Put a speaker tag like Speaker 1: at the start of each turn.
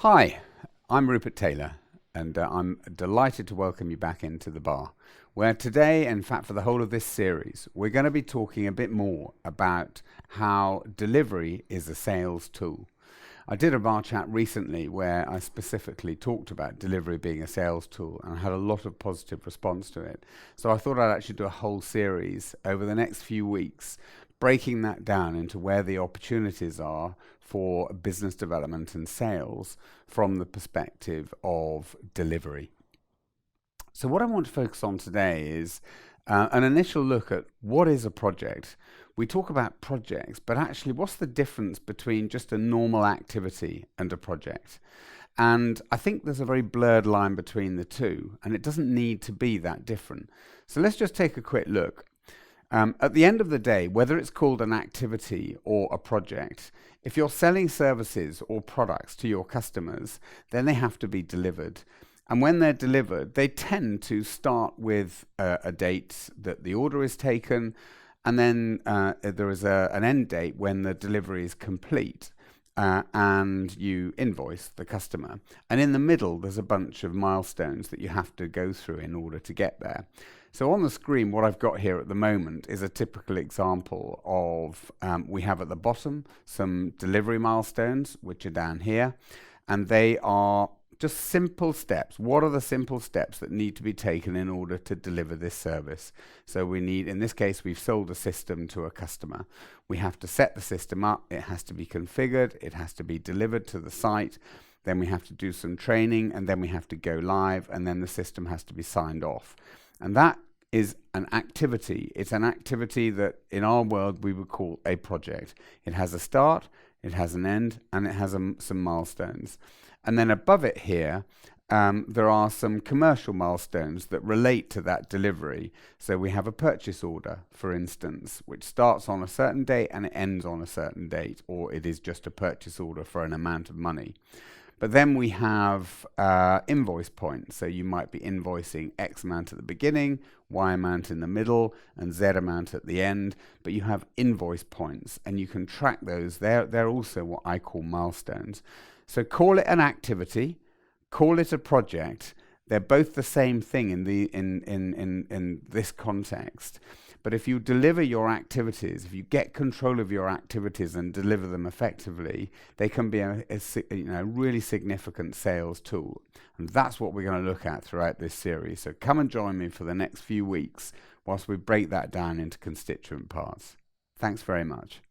Speaker 1: Hi, I'm Rupert Taylor, and I'm delighted to welcome you back into the bar, where today, in fact, for the whole of this series, we're going to be talking a bit more about how delivery is a sales tool. I did a bar chat recently where I specifically talked about delivery being a sales tool and had a lot of positive response to it. So I thought I'd actually do a whole series over the next few weeks, breaking that down into where the opportunities are for business development and sales from the perspective of delivery. So what I want to focus on today is an initial look at what is a project. We talk about projects, but actually what's the difference between just a normal activity and a project? And I think there's a very blurred line between the two, and it doesn't need to be that different. So let's just take a quick look. At the end of the day, whether it's called an activity or a project, if you're selling services or products to your customers, then they have to be delivered. And when they're delivered, they tend to start with a date that the order is taken, and then there is an end date when the delivery is complete. And you invoice the customer. And in the middle, there's a bunch of milestones that you have to go through in order to get there. So on the screen, what I've got here at the moment is a typical example of, we have at the bottom some delivery milestones, which are down here, and they are just simple steps. What are the simple steps that need to be taken in order to deliver this service? So we need, in this case, we've sold a system to a customer. We have to set the system up. It has to be configured. It has to be delivered to the site. Then we have to do some training, and then we have to go live, and then the system has to be signed off. And that is an activity. It's an activity that in our world we would call a project. It has a start, it has an end, and it has some milestones. And then above it here, there are some commercial milestones that relate to that delivery. So we have a purchase order, for instance, which starts on a certain date and it ends on a certain date, or it is just a purchase order for an amount of money. But then we have invoice points. So you might be invoicing X amount at the beginning, Y amount in the middle, and Z amount at the end. But you have invoice points, and you can track those. They're also what I call milestones. So call it an activity, call it a project. They're both the same thing in this context. But if you deliver your activities, if you get control of your activities and deliver them effectively, they can be a really significant sales tool. And that's what we're going to look at throughout this series. So come and join me for the next few weeks whilst we break that down into constituent parts. Thanks very much.